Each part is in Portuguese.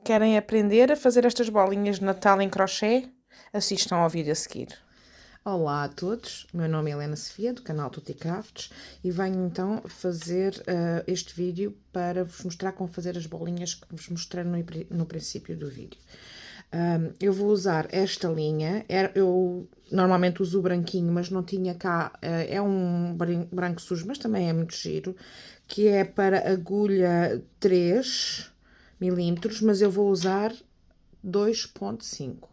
Querem aprender a fazer estas bolinhas de Natal em crochê? Assistam ao vídeo a seguir. Olá a todos, o meu nome é Helena Sofia, do canal Tutti Crafts, e venho então fazer este vídeo para vos mostrar como fazer as bolinhas que vos mostrei no princípio do vídeo. Eu vou usar esta linha, eu normalmente uso o branquinho, mas não tinha cá, é um branco sujo, mas também é muito giro, que é para agulha 3 milímetros, mas eu vou usar 2,5.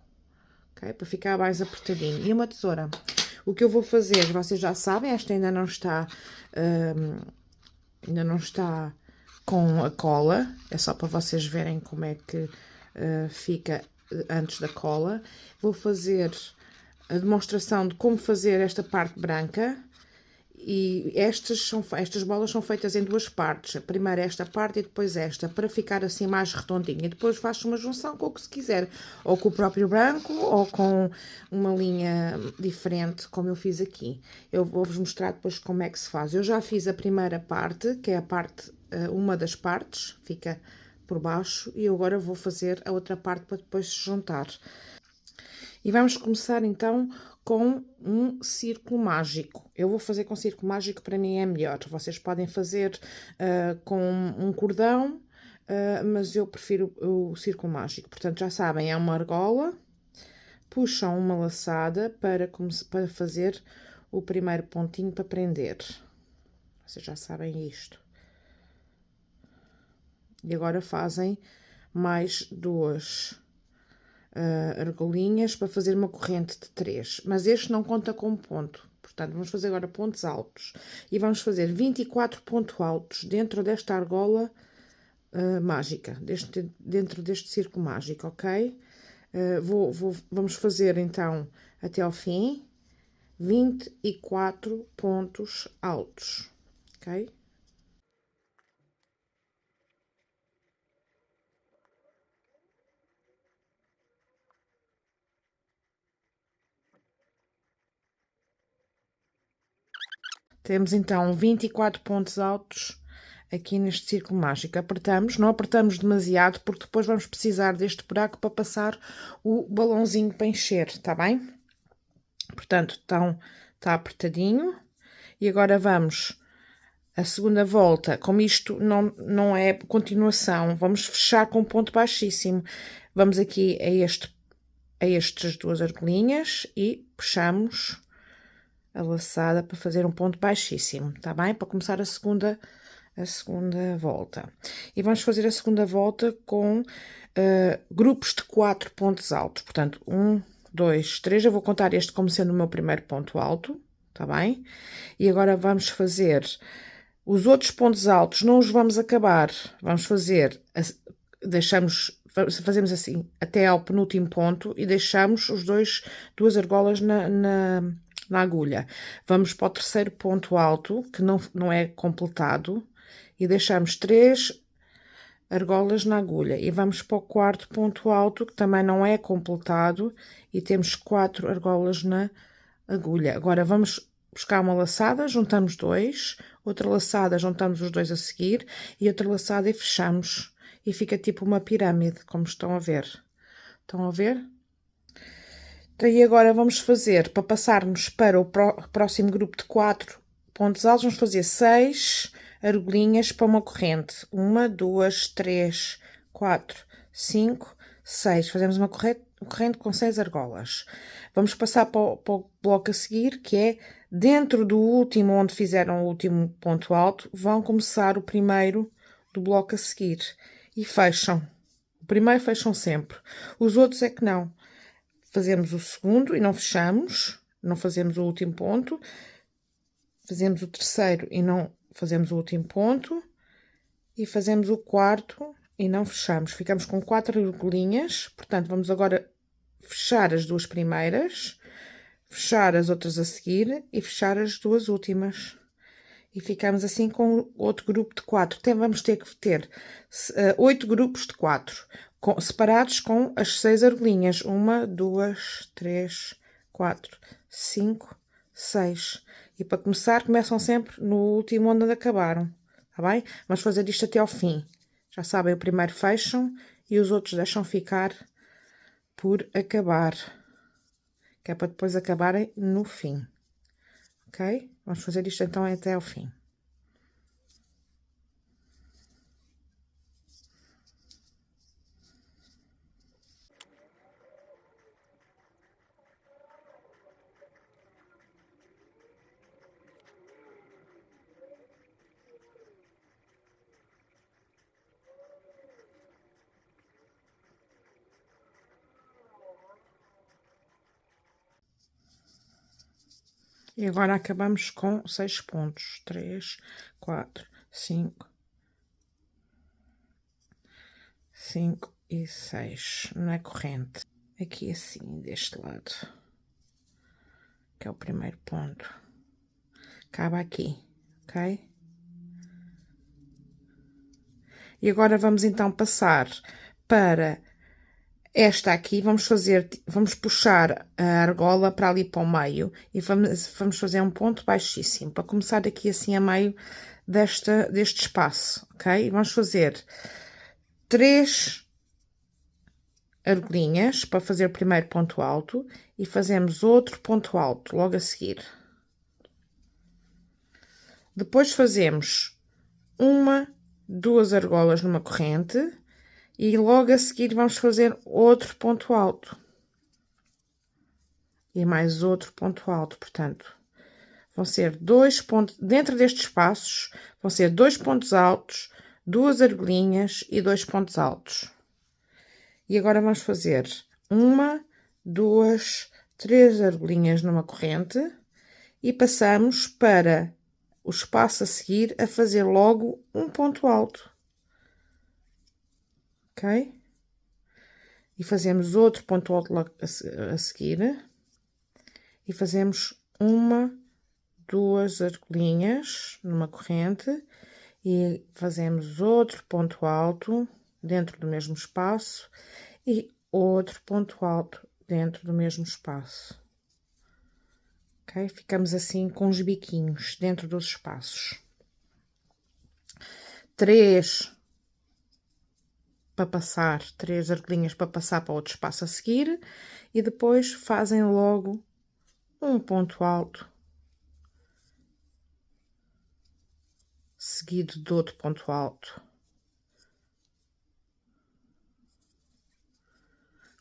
Okay? Para ficar mais apertadinho. E uma tesoura. O que eu vou fazer, vocês já sabem, esta ainda não está com a cola. É só para vocês verem como é que fica antes da cola. Vou fazer a demonstração de como fazer esta parte branca. E estas bolas são feitas em duas partes. Primeiro esta parte e depois esta, para ficar assim mais redondinha. E depois faço uma junção com o que se quiser, ou com o próprio branco, ou com uma linha diferente, como eu fiz aqui. Eu vou-vos mostrar depois como é que se faz. Eu já fiz a primeira parte, que é a parte, uma das partes, fica por baixo, e eu agora vou fazer a outra parte para depois se juntar. E vamos começar então com um círculo mágico. Eu vou fazer com círculo mágico, para mim é melhor. Vocês podem fazer com um cordão, mas eu prefiro o círculo mágico. Portanto, já sabem, é uma argola, puxam uma laçada para fazer o primeiro pontinho para prender. Vocês já sabem isto. E agora fazem mais duas argolinhas para fazer uma corrente de 3, mas este não conta como ponto, portanto vamos fazer agora pontos altos e vamos fazer 24 pontos altos dentro desta argola mágica, dentro deste círculo mágico, ok? Vamos fazer então até ao fim 24 pontos altos, ok? Temos então 24 pontos altos aqui neste círculo mágico. Apertamos, não apertamos demasiado, porque depois vamos precisar deste buraco para passar o balãozinho para encher, tá bem? Portanto, então, está apertadinho. E agora vamos a segunda volta. Como isto não é continuação, vamos fechar com um ponto baixíssimo. Vamos aqui a estas duas argolinhas e puxamos a laçada para fazer um ponto baixíssimo, tá bem? Para começar a segunda volta. E vamos fazer a segunda volta com grupos de 4 pontos altos. Portanto, 1, 2, 3. Eu vou contar este como sendo o meu primeiro ponto alto, tá bem? E agora vamos fazer os outros pontos altos, não os vamos acabar. Vamos fazer, fazemos assim até ao penúltimo ponto e deixamos duas argolas na agulha. Vamos para o terceiro ponto alto, que não é completado, e deixamos 3 argolas na agulha. E vamos para o quarto ponto alto, que também não é completado, e temos 4 argolas na agulha. Agora vamos buscar uma laçada, juntamos 2, outra laçada, juntamos os 2 a seguir, e outra laçada e fechamos. E fica tipo uma pirâmide, como estão a ver. Estão a ver? Então, e agora vamos fazer, para passarmos para o próximo grupo de 4 pontos altos, vamos fazer 6 argolinhas para uma corrente. 1, 2, 3, 4, 5, 6. Fazemos uma corrente com 6 argolas. Vamos passar para o bloco a seguir, que é dentro do último, onde fizeram o último ponto alto, vão começar o primeiro do bloco a seguir. E fecham. O primeiro fecham sempre. Os outros é que não. Fazemos o segundo e não fechamos, não fazemos o último ponto. Fazemos o terceiro e não fazemos o último ponto. E fazemos o quarto e não fechamos. Ficamos com 4 argolinhas, portanto, vamos agora fechar as duas primeiras, fechar as outras a seguir e fechar as duas últimas. E ficamos assim com outro grupo de 4. Então, vamos ter que ter 8 grupos de 4. Separados com as 6 argolinhas. 1, 2, 3, 4, 5, 6. E para começar, começam sempre no último onde acabaram, tá bem? Vamos fazer isto até ao fim. Já sabem, o primeiro fecham e os outros deixam ficar por acabar, que é para depois acabarem no fim, ok? Vamos fazer isto então até ao fim. E agora acabamos com 6 pontos. 3, 4, 5, 5 e 6 na corrente. Aqui assim, deste lado, que é o primeiro ponto. Acaba aqui, ok? E agora vamos então passar para esta aqui, vamos puxar a argola para ali para o meio e vamos fazer um ponto baixíssimo, para começar aqui assim a meio deste espaço, ok? E vamos fazer 3 argolinhas para fazer o primeiro ponto alto e fazemos outro ponto alto logo a seguir. Depois fazemos 1, 2 argolas numa corrente e logo a seguir vamos fazer outro ponto alto. E mais outro ponto alto, portanto, vão ser 2 pontos, dentro destes espaços, vão ser 2 pontos altos, 2 argolinhas e 2 pontos altos. E agora vamos fazer 1, 2, 3 argolinhas numa corrente e passamos para o espaço a seguir a fazer logo um ponto alto. Ok? E fazemos outro ponto alto a seguir. E fazemos 1, 2 argolinhas numa corrente. E fazemos outro ponto alto dentro do mesmo espaço. E outro ponto alto dentro do mesmo espaço. Ok? Ficamos assim com os biquinhos dentro dos espaços. 3 para passar, 3 argolinhas para passar para outro espaço a seguir e depois fazem logo um ponto alto seguido de outro ponto alto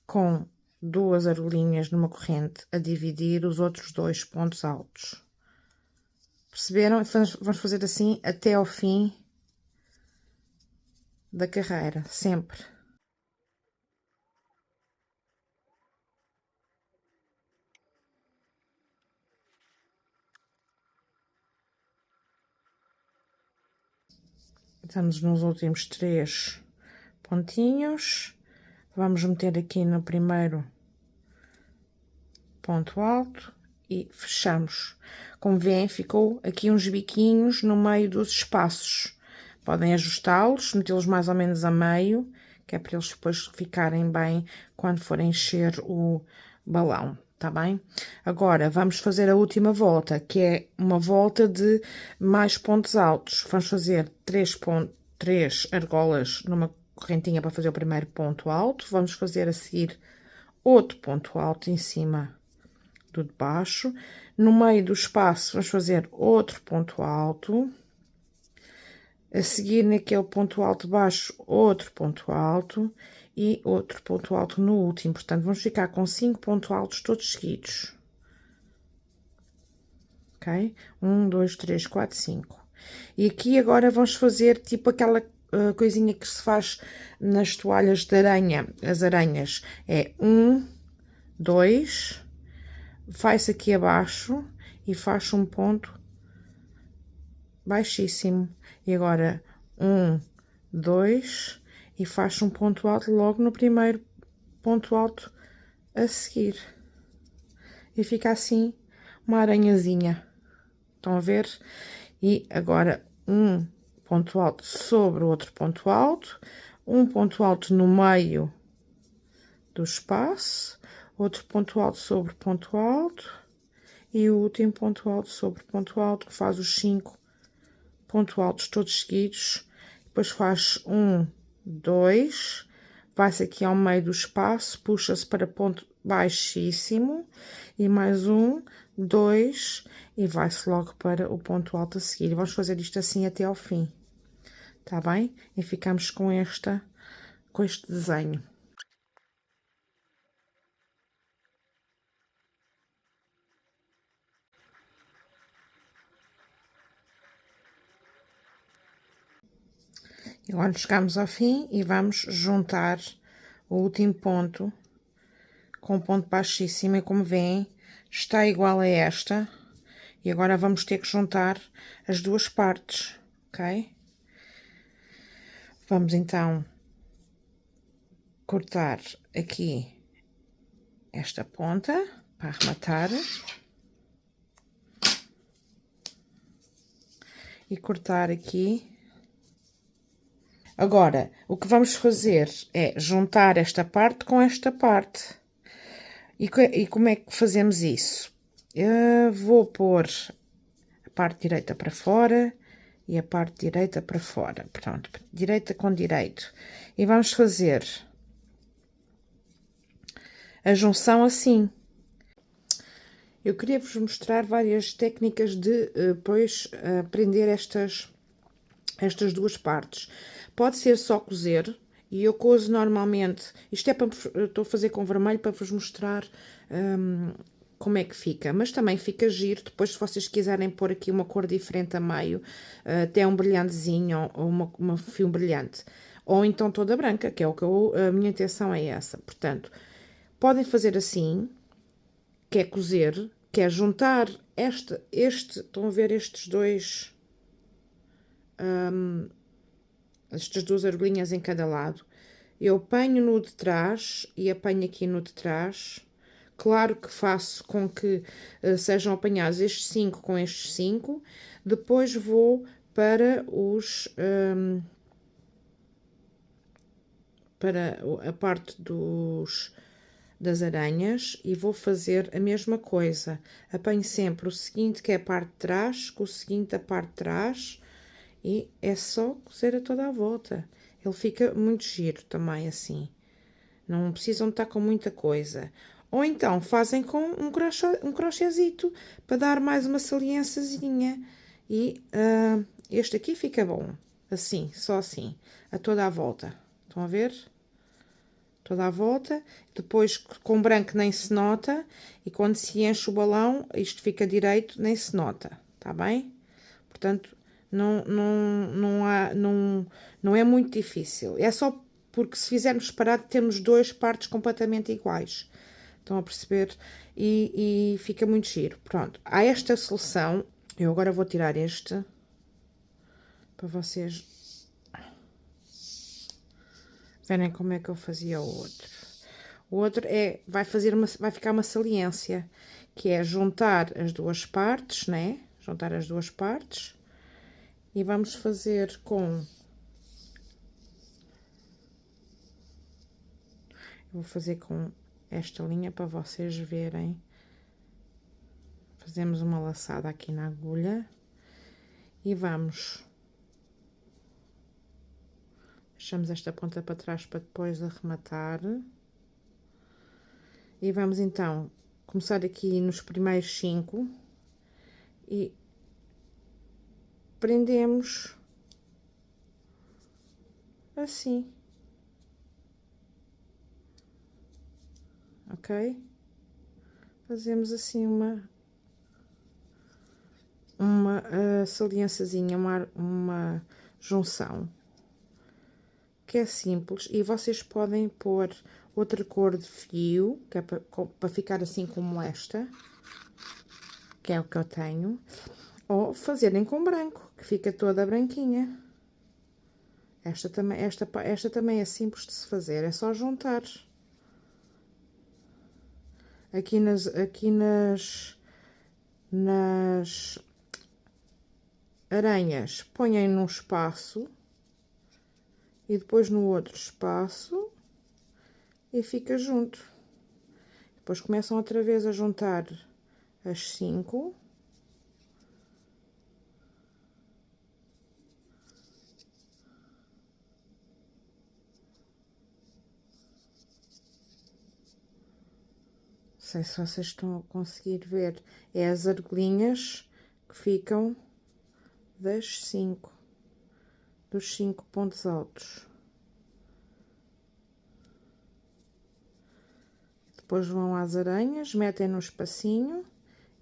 com 2 argolinhas numa corrente a dividir os outros 2 pontos altos. Perceberam? Vamos fazer assim até ao fim da carreira, sempre. Estamos nos últimos 3 pontinhos. Vamos meter aqui no primeiro ponto alto e fechamos. Como veem, ficou aqui uns biquinhos no meio dos espaços. Podem ajustá-los, metê-los mais ou menos a meio, que é para eles depois ficarem bem quando forem encher o balão, tá bem? Agora, vamos fazer a última volta, que é uma volta de mais pontos altos. Vamos fazer 3 argolas numa correntinha para fazer o primeiro ponto alto. Vamos fazer a seguir outro ponto alto em cima do de baixo. No meio do espaço, vamos fazer outro ponto alto. A seguir, naquele ponto alto de baixo, outro ponto alto e outro ponto alto no último. Portanto, vamos ficar com 5 pontos altos todos seguidos. Ok? 1, 2, 3, 4, 5. E aqui agora vamos fazer tipo aquela coisinha que se faz nas toalhas de aranha. As aranhas é 1, 2, faz aqui abaixo e faz um ponto baixíssimo. E agora 1, 2 e faz um ponto alto logo no primeiro ponto alto a seguir. E fica assim uma aranhazinha. Estão a ver? E agora um ponto alto sobre o outro ponto alto, um ponto alto no meio do espaço, outro ponto alto sobre ponto alto e o último ponto alto sobre ponto alto, que faz os 5 pontos altos todos seguidos. Depois faz 1, 2, vai-se aqui ao meio do espaço, puxa-se para ponto baixíssimo, e mais 1, 2, e vai-se logo para o ponto alto a seguir. E vamos fazer isto assim até ao fim, tá bem? E ficamos com este desenho. Agora chegamos ao fim e vamos juntar o último ponto com o ponto baixíssimo, e como veem, está igual a esta. E agora vamos ter que juntar as duas partes, ok? Vamos então cortar aqui esta ponta para arrematar. E cortar aqui. Agora, o que vamos fazer é juntar esta parte com esta parte. E como é que fazemos isso? Eu vou pôr a parte direita para fora e a parte direita para fora. Pronto, direita com direito. E vamos fazer a junção assim. Eu queria vos mostrar várias técnicas de depois prender estas duas partes. Pode ser só cozer, e eu cozo normalmente, isto é para, estou a fazer com vermelho para vos mostrar como é que fica, mas também fica giro, depois se vocês quiserem pôr aqui uma cor diferente a meio, até um brilhantezinho ou uma fio brilhante, ou então toda branca, que é o que a minha intenção é essa. Portanto, podem fazer assim, que é cozer, que é juntar estão a ver estes dois... estas duas argolinhas em cada lado. Eu apanho no de trás e apanho aqui no de trás. Claro que faço com que sejam apanhados estes 5 com estes 5. Depois vou para para a parte das aranhas e vou fazer a mesma coisa. Apanho sempre o seguinte, que é a parte de trás, com o seguinte a parte de trás. E é só cozer a toda a volta. Ele fica muito giro também, assim. Não precisam estar com muita coisa. Ou então, fazem com um crochêzito, para dar mais uma saliênciazinha. E este aqui fica bom. Assim, só assim. A toda a volta. Estão a ver? Toda a volta. Depois, com branco nem se nota. E quando se enche o balão, isto fica direito, nem se nota. Tá bem? Portanto... Não é muito difícil. É só porque se fizermos separado temos duas partes completamente iguais. Estão a perceber? E fica muito giro. Pronto, há esta solução. Eu agora vou tirar este para vocês verem como é que eu fazia o outro. O outro vai ficar uma saliência, que é juntar as duas partes, né? Juntar as duas partes. E vamos fazer vou fazer com esta linha para vocês verem. Fazemos uma laçada aqui na agulha. E deixamos esta ponta para trás para depois arrematar. E vamos então começar aqui nos primeiros 5. E prendemos assim, ok? Fazemos assim uma saliênciazinha, uma junção, que é simples. E vocês podem pôr outra cor de fio, que é para ficar assim como esta, que é o que eu tenho. Ou fazerem com branco, que fica toda branquinha. Esta também é simples de se fazer, é só juntar. Aqui nas aranhas, ponham num espaço e depois no outro espaço e fica junto. Depois começam outra vez a juntar as 5. Não sei se vocês estão a conseguir ver, é as argolinhas que ficam das 5, dos 5 pontos altos. Depois vão às aranhas, metem no espacinho,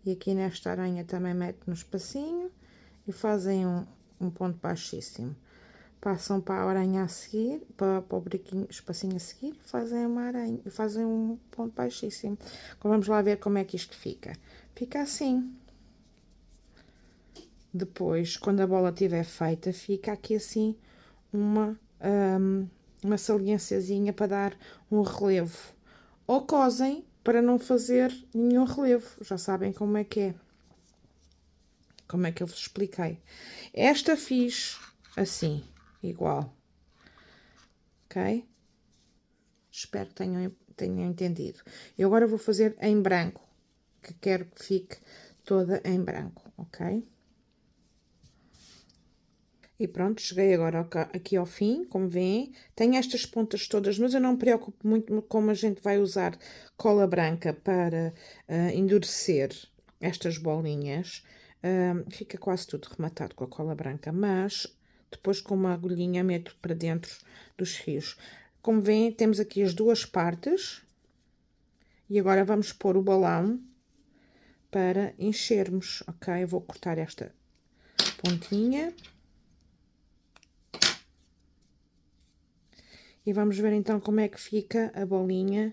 e aqui nesta aranha também metem no espacinho, e fazem um ponto baixíssimo. Passam para a aranha a seguir, para o buraquinho, espacinho a seguir, e fazem uma aranha, e fazem um ponto baixíssimo. Agora vamos lá ver como é que isto fica. Fica assim. Depois, quando a bola estiver feita, fica aqui assim uma saliênciazinha para dar um relevo. Ou cosem para não fazer nenhum relevo. Já sabem como é que é. Como é que eu vos expliquei. Esta fiz assim, igual. Ok? Espero que tenham entendido. Eu agora vou fazer em branco, que quero que fique toda em branco, ok? E pronto, cheguei agora aqui ao fim, como veem. Tenho estas pontas todas, mas eu não me preocupo muito como a gente vai usar cola branca para endurecer estas bolinhas. Fica quase tudo rematado com a cola branca, mas depois com uma agulhinha meto para dentro dos fios. Como veem, temos aqui as duas partes. E agora vamos pôr o balão para enchermos, ok? Eu vou cortar esta pontinha. E vamos ver então como é que fica a bolinha,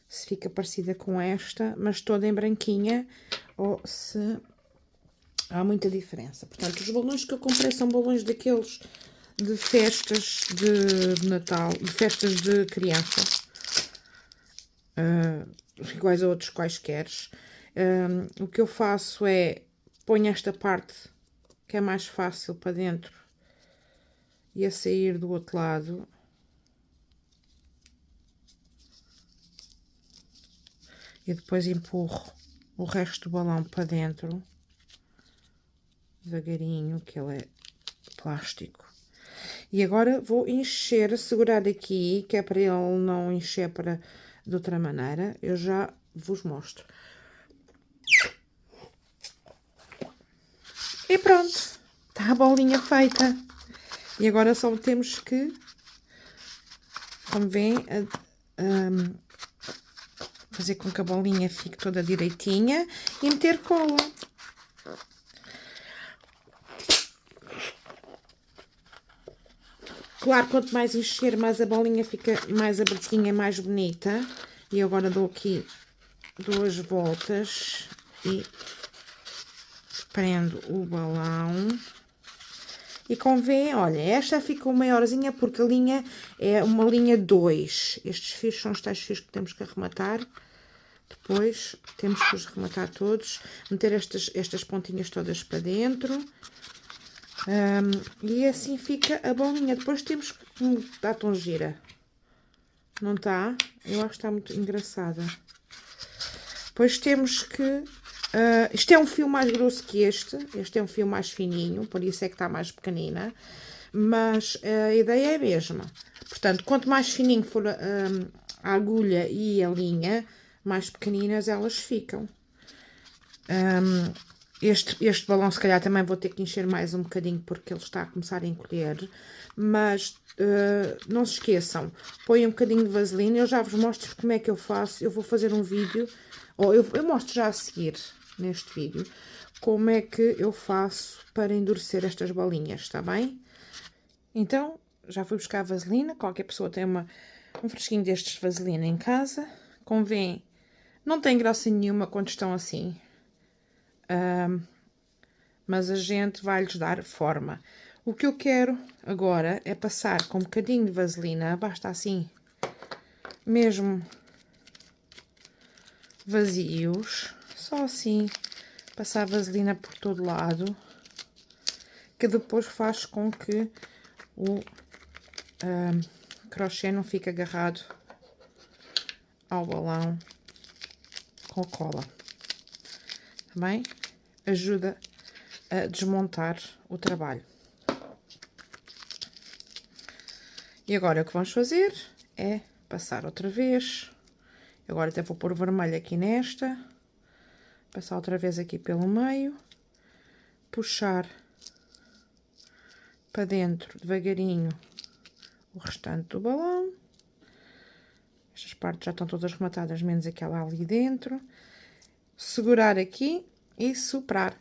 se fica parecida com esta, mas toda em branquinha, ou se há muita diferença. Portanto, os balões que eu comprei são balões daqueles de festas de Natal, de festas de criança, iguais a outros quaisquer. O que eu faço é, ponho esta parte que é mais fácil para dentro e a sair do outro lado. E depois empurro o resto do balão para dentro, devagarinho, que ele é plástico. E agora vou encher, segurar aqui, que é para ele não encher de outra maneira. Eu já vos mostro. E pronto, está a bolinha feita. E agora só temos que, como veem, fazer com que a bolinha fique toda direitinha e meter cola. Claro, quanto mais encher, mais a bolinha fica mais abertinha, mais bonita. E agora dou aqui 2 voltas e prendo o balão. E como veem, olha, esta ficou maiorzinha porque a linha é uma linha 2. Estes fios são os tais fios que temos que arrematar. Depois temos que os arrematar todos, meter estas pontinhas todas para dentro. E assim fica a bolinha. Depois temos que... Está tão gira. Não está? Eu acho que está muito engraçada. Depois temos que... isto é um fio mais grosso que este. Este é um fio mais fininho, por isso é que está mais pequenina. Mas a ideia é a mesma. Portanto, quanto mais fininho for a agulha e a linha, mais pequeninas elas ficam. Este balão se calhar também vou ter que encher mais um bocadinho porque ele está a começar a encolher. Mas não se esqueçam, põem um bocadinho de vaselina. Eu já vos mostro como é que eu faço. Eu vou fazer um vídeo, ou eu mostro já a seguir neste vídeo, como é que eu faço para endurecer estas bolinhas, está bem? Então, já fui buscar a vaselina. Qualquer pessoa tem um fresquinho destes de vaselina em casa. Como veem, não tem graça nenhuma quando estão assim. Mas a gente vai-lhes dar forma. O que eu quero agora é passar com um bocadinho de vaselina, basta assim, mesmo vazios, só assim, passar vaselina por todo lado, que depois faz com que o crochê não fique agarrado ao balão com cola. Também ajuda a desmontar o trabalho. E agora o que vamos fazer é passar outra vez. Agora até vou pôr o vermelho aqui nesta. Passar outra vez aqui pelo meio. Puxar para dentro devagarinho o restante do balão. Estas partes já estão todas rematadas, menos aquela ali dentro. Segurar aqui e soprar.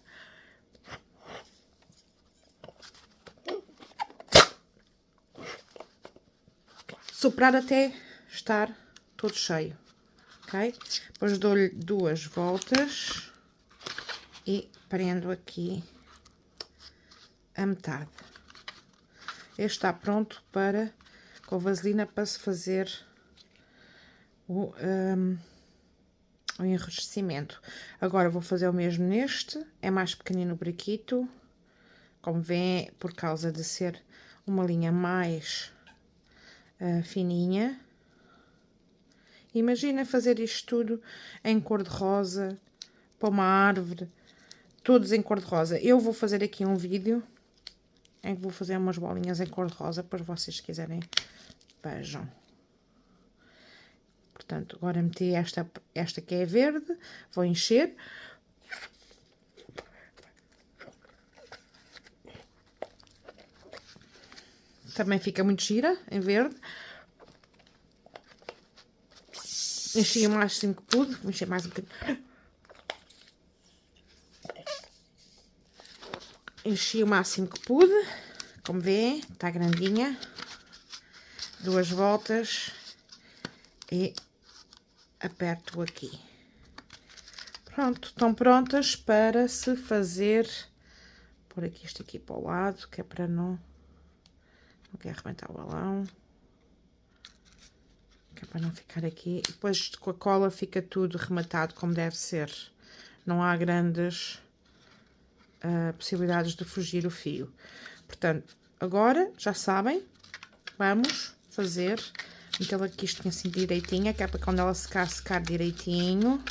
Soprar até estar todo cheio, ok? Depois dou-lhe 2 voltas e prendo aqui a metade. Este está pronto para, com vaselina, para se fazer o enrijecimento. Agora vou fazer o mesmo neste, é mais pequenino o braquito, como vê, por causa de ser uma linha mais fininha. Imagina fazer isto tudo em cor de rosa, para uma árvore, todos em cor de rosa. Eu vou fazer aqui um vídeo em que vou fazer umas bolinhas em cor de rosa, para vocês se quiserem, vejam. Portanto, agora meti esta que é verde, vou encher. Também fica muito gira, em verde. Enchi o máximo que pude, vou encher mais um bocadinho. Enchi o máximo que pude, como vêem, está grandinha. 2 voltas e aperto aqui. Pronto, estão prontas para se fazer. Por aqui isto aqui para o lado, que é para não quero arrebentar o balão. Que é para não ficar aqui. Depois com a cola fica tudo rematado como deve ser. Não há grandes possibilidades de fugir o fio. Portanto, agora já sabem, vamos fazer. Então aqui isto tinha assim direitinha, que é para quando ela secar direitinho.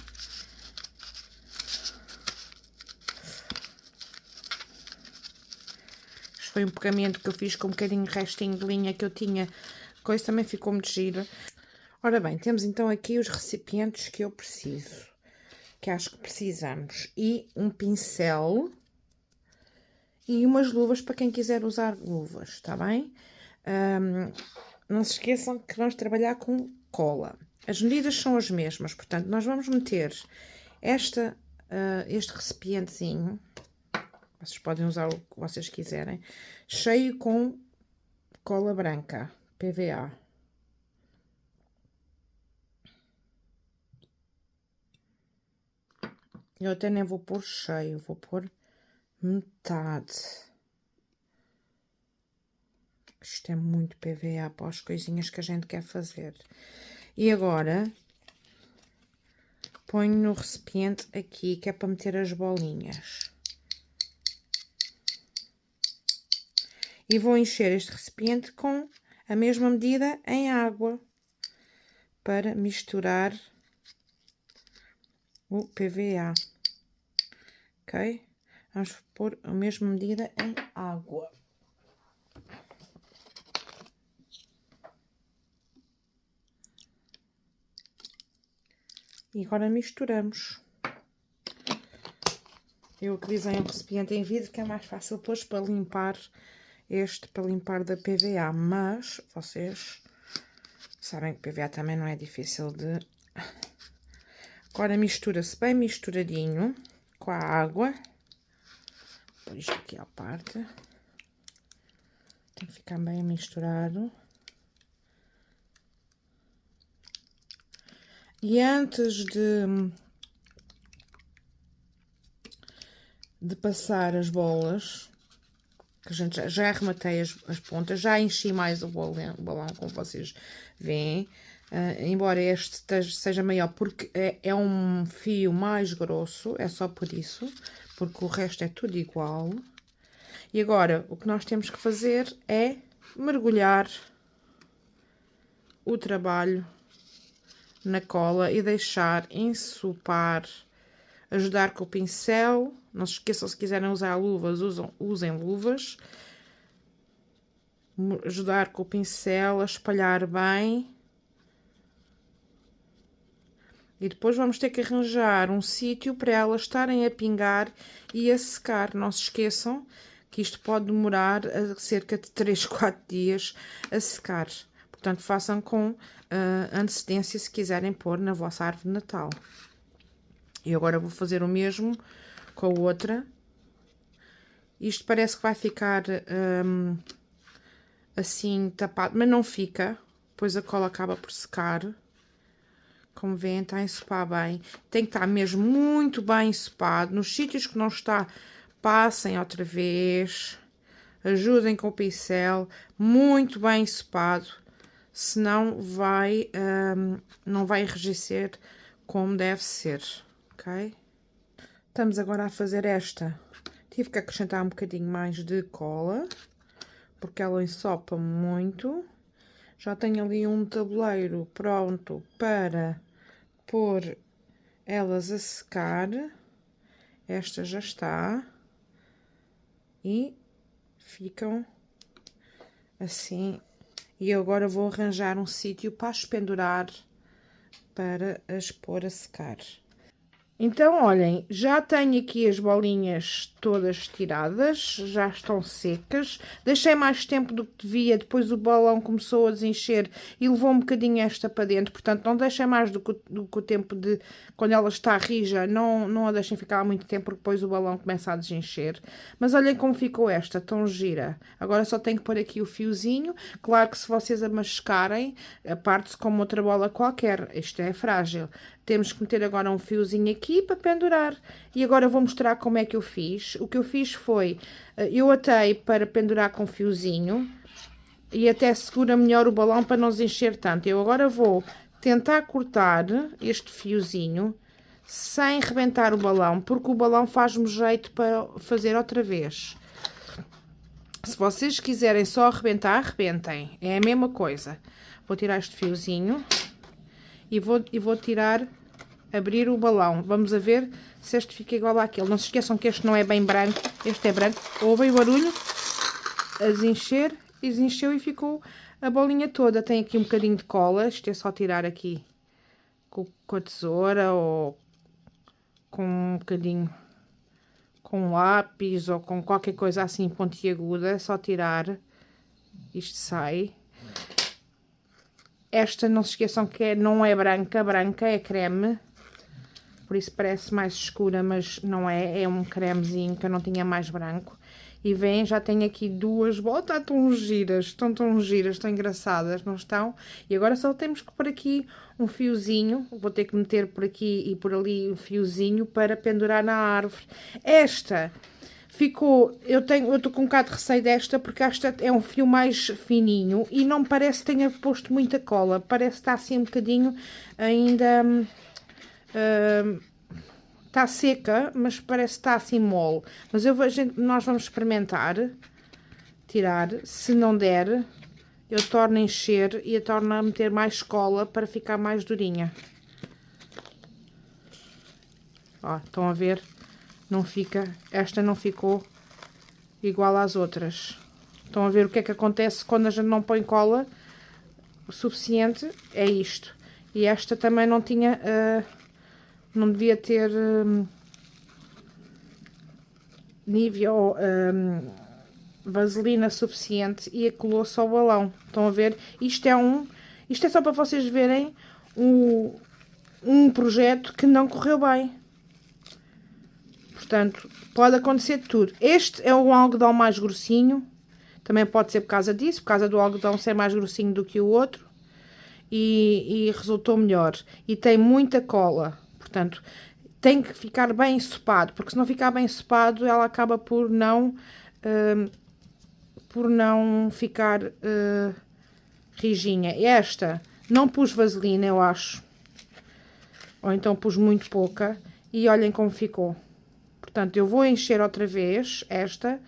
Isto foi um pegamento que eu fiz com um bocadinho de restinho de linha que eu tinha. A coisa também ficou muito gira. Ora bem, temos então aqui os recipientes que eu preciso. Que acho que precisamos. E um pincel. E umas luvas para quem quiser usar luvas, está bem? Não se esqueçam que vamos trabalhar com cola. As medidas são as mesmas, portanto, nós vamos meter este recipientezinho, vocês podem usar o que vocês quiserem, cheio com cola branca, PVA. Eu até nem vou pôr cheio, vou pôr metade. Isto é muito PVA para as coisinhas que a gente quer fazer. E agora, ponho no recipiente aqui, que é para meter as bolinhas. E vou encher este recipiente com a mesma medida em água, para misturar o PVA. Ok? Vamos pôr a mesma medida em água. E agora misturamos. Eu utilizei um recipiente em vidro que é mais fácil depois para limpar para limpar da PVA, mas vocês sabem que PVA também não é difícil de... Agora mistura-se bem misturadinho com a água. Vou pôr isto aqui à parte. Tem que ficar bem misturado. E antes de passar as bolas, que a gente já arrematei as pontas, já enchi mais o balão, como vocês veem, embora este seja maior, porque é um fio mais grosso, é só por isso, porque o resto é tudo igual. E agora, o que nós temos que fazer é mergulhar o trabalho na cola e deixar ensopar ajudar com o pincel. Não se esqueçam, se quiserem usar luvas, usem luvas. Ajudar com o pincel a espalhar bem. E depois vamos ter que arranjar um sítio para elas estarem a pingar e a secar. Não se esqueçam que isto pode demorar cerca de 3, 4 dias a secar. Portanto, façam com antecedência se quiserem pôr na vossa árvore de Natal. E agora vou fazer o mesmo com a outra. Isto parece que vai ficar assim tapado, mas não fica, pois a cola acaba por secar. Como veem, está a ensopar bem. Tem que estar mesmo muito bem ensopado. Nos sítios que não está, passem outra vez. Ajudem com o pincel. Muito bem ensopado. Senão não vai enrijecer como deve ser. Ok? Estamos agora a fazer esta. Tive que acrescentar um bocadinho mais de cola, porque ela ensopa muito. Já tenho ali um tabuleiro pronto para pôr elas a secar. Esta já está. E ficam assim. E agora vou arranjar um sítio para as pendurar, para as pôr a secar. Então, olhem, já tenho aqui as bolinhas todas tiradas, já estão secas. Deixei mais tempo do que devia, depois o balão começou a desencher e levou um bocadinho esta para dentro. Portanto, não deixem mais do que o tempo de... Quando ela está rija, não a deixem ficar muito tempo, porque depois o balão começa a desencher. Mas olhem como ficou esta, tão gira. Agora só tenho que pôr aqui o fiozinho. Claro que se vocês a machucarem, parte-se como outra bola qualquer. Isto é frágil. Temos que meter agora um fiozinho aqui para pendurar. E agora vou mostrar como é que eu fiz. O que eu fiz foi, eu atei para pendurar com fiozinho e até segura melhor o balão para não desencher tanto. Eu agora vou tentar cortar este fiozinho sem rebentar o balão, porque o balão faz-me jeito para fazer outra vez. Se vocês quiserem só arrebentar, arrebentem. É a mesma coisa. Vou tirar este fiozinho e vou tirar... abrir o balão. Vamos a ver se este fica igual àquele. Não se esqueçam que este não é bem branco. Este é branco. Ouvem o barulho? A desencher. E desencheu e ficou a bolinha toda. Tem aqui um bocadinho de cola. Isto é só tirar aqui com a tesoura ou com um bocadinho com um lápis ou com qualquer coisa assim pontiaguda. É só tirar. Isto sai. Esta, não se esqueçam que não é branca. Branca é creme. Por isso parece mais escura, mas não é. É um cremezinho que eu não tinha mais branco. E vem, já tenho aqui duas bolas. Estão tão giras, estão giras, estão engraçadas, não estão? E agora só temos que pôr aqui um fiozinho. Vou ter que meter por aqui e por ali um fiozinho para pendurar na árvore. Esta ficou... Eu estou com um bocado de receio desta, porque esta é um fio mais fininho e não me parece que tenha posto muita cola. Parece que está assim um bocadinho ainda... está seca, mas parece que está assim mole. Mas nós vamos experimentar tirar. Se não der, eu torno a encher e eu torno a meter mais cola para ficar mais durinha. Ó, estão a ver? Não fica, esta não ficou igual às outras. Estão a ver o que é que acontece quando a gente não põe cola o suficiente? É isto. E esta também não tinha... não devia ter nível ou vaselina suficiente e colou-se ao balão. Estão a ver? Isto é só para vocês verem um projeto que não correu bem. Portanto, pode acontecer de tudo. Este é um algodão mais grossinho. Também pode ser por causa disso, por causa do algodão ser mais grossinho do que o outro. E resultou melhor. E tem muita cola. Portanto, tem que ficar bem ensopado, porque se não ficar bem ensopado, ela acaba por não ficar rijinha. Esta, não pus vaselina, eu acho. Ou então pus muito pouca. E olhem como ficou. Portanto, eu vou encher outra vez esta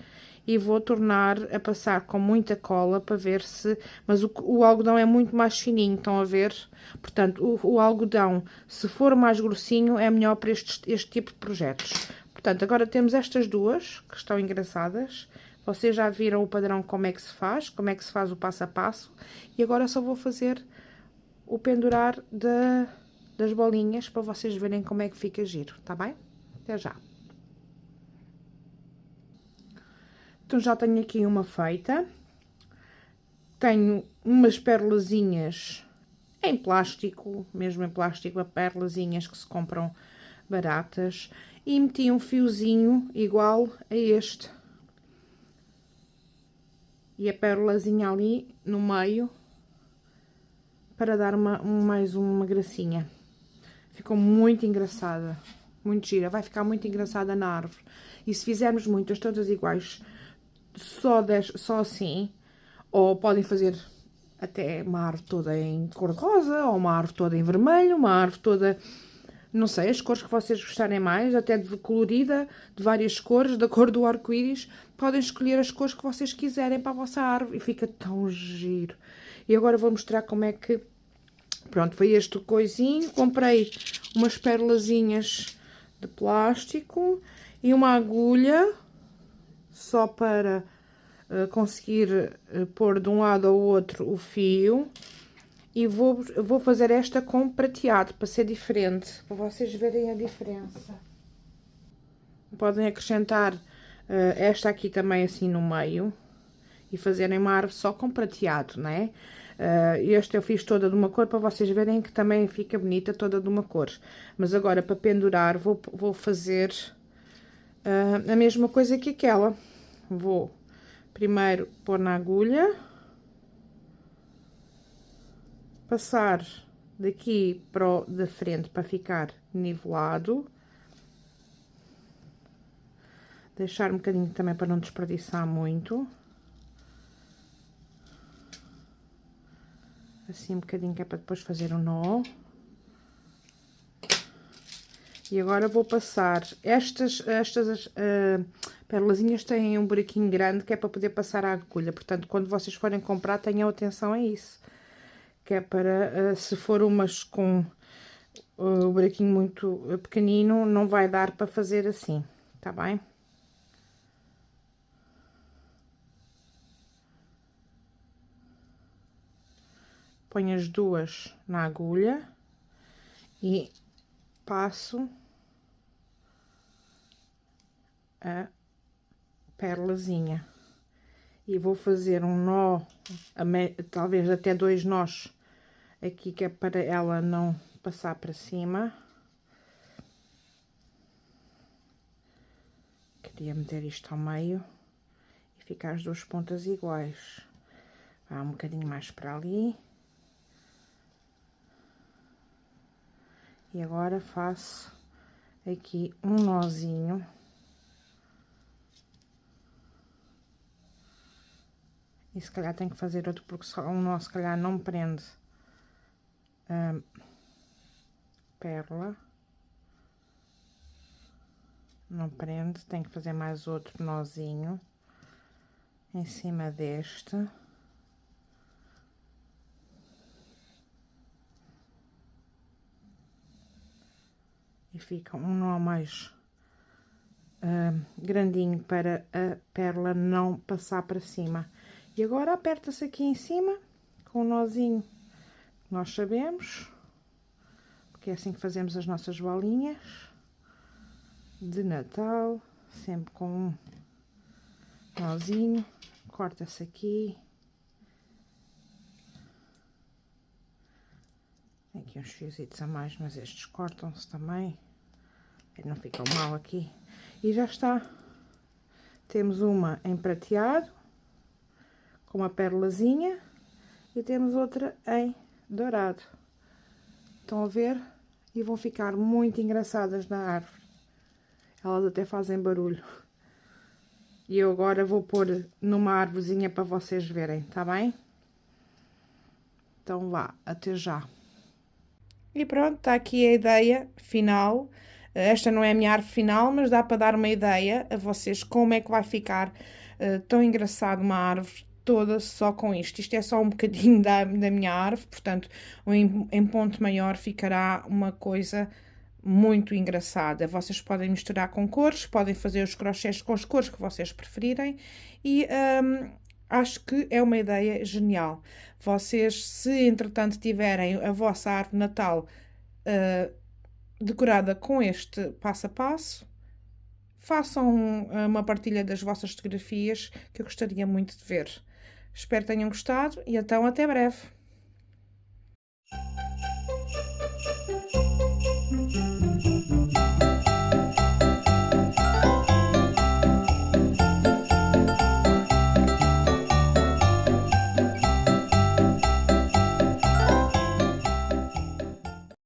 e vou tornar a passar com muita cola para ver se... Mas o algodão é muito mais fininho, estão a ver? Portanto, o algodão, se for mais grossinho, é melhor para este tipo de projetos. Portanto, agora temos estas duas, que estão engraçadas. Vocês já viram o padrão como é que se faz o passo a passo. E agora só vou fazer o pendurar das bolinhas para vocês verem como é que fica giro, tá bem? Até já. Então, já tenho aqui uma feita. Tenho umas perlazinhas em plástico, mesmo em plástico, perlazinhas que se compram baratas. E meti um fiozinho igual a este. E a perlazinha ali no meio, para dar mais uma gracinha. Ficou muito engraçada, muito gira, vai ficar muito engraçada na árvore. E se fizermos muitas, todas iguais, só assim, ou podem fazer até uma árvore toda em cor-de-rosa, ou uma árvore toda em vermelho, uma árvore toda, não sei, as cores que vocês gostarem mais, até de colorida, de várias cores, da cor do arco-íris, podem escolher as cores que vocês quiserem para a vossa árvore e fica tão giro. E agora vou mostrar como é que, pronto, foi este o coisinho, comprei umas perlazinhas de plástico e uma agulha, só para conseguir pôr de um lado ao outro o fio. E vou fazer esta com prateado, para ser diferente, para vocês verem a diferença. Podem acrescentar esta aqui também assim no meio e fazerem uma árvore só com prateado, né? Este eu fiz toda de uma cor para vocês verem que também fica bonita toda de uma cor. Mas agora para pendurar vou fazer a mesma coisa que aquela. Vou primeiro pôr na agulha, passar daqui para o da frente para ficar nivelado, deixar um bocadinho também para não desperdiçar muito, assim um bocadinho que é para depois fazer o nó. E agora vou passar estas perlazinhas têm um buraquinho grande que é para poder passar a agulha, portanto quando vocês forem comprar tenham atenção a isso. Que é para, se for umas com o buraquinho muito pequenino, não vai dar para fazer assim, tá bem? Ponho as duas na agulha e passo a perlazinha. E vou fazer um nó, talvez até 2 nós aqui, que é para ela não passar para cima. Queria meter isto ao meio e ficar as duas pontas iguais. Vá um bocadinho mais para ali. E agora faço aqui um nozinho. E se calhar tenho que fazer outro, porque só um nó se calhar não prende a pérola. Não prende, tenho que fazer mais outro nozinho em cima deste. E fica um nó mais grandinho para a pérola não passar para cima. E agora aperta-se aqui em cima com o nozinho que nós sabemos, porque é assim que fazemos as nossas bolinhas de Natal, sempre com um nozinho. Corta-se aqui. Tem aqui uns fiositos a mais, mas estes cortam-se também, não ficam mal aqui. E já está. Temos uma em prateado, com uma perlazinha, e temos outra em dourado. Estão a ver? E vão ficar muito engraçadas na árvore. Elas até fazem barulho. E eu agora vou pôr numa árvorezinha para vocês verem, tá bem? Então vá, até já. E pronto, está aqui a ideia final. Esta não é a minha árvore final, mas dá para dar uma ideia a vocês como é que vai ficar tão engraçado uma árvore toda só com isto. Isto é só um bocadinho da minha árvore, portanto, em ponto maior ficará uma coisa muito engraçada. Vocês podem misturar com cores, podem fazer os crochês com as cores que vocês preferirem e acho que é uma ideia genial. Vocês, se entretanto tiverem a vossa árvore de Natal decorada com este passo a passo, façam uma partilha das vossas fotografias que eu gostaria muito de ver. Espero que tenham gostado e então até breve.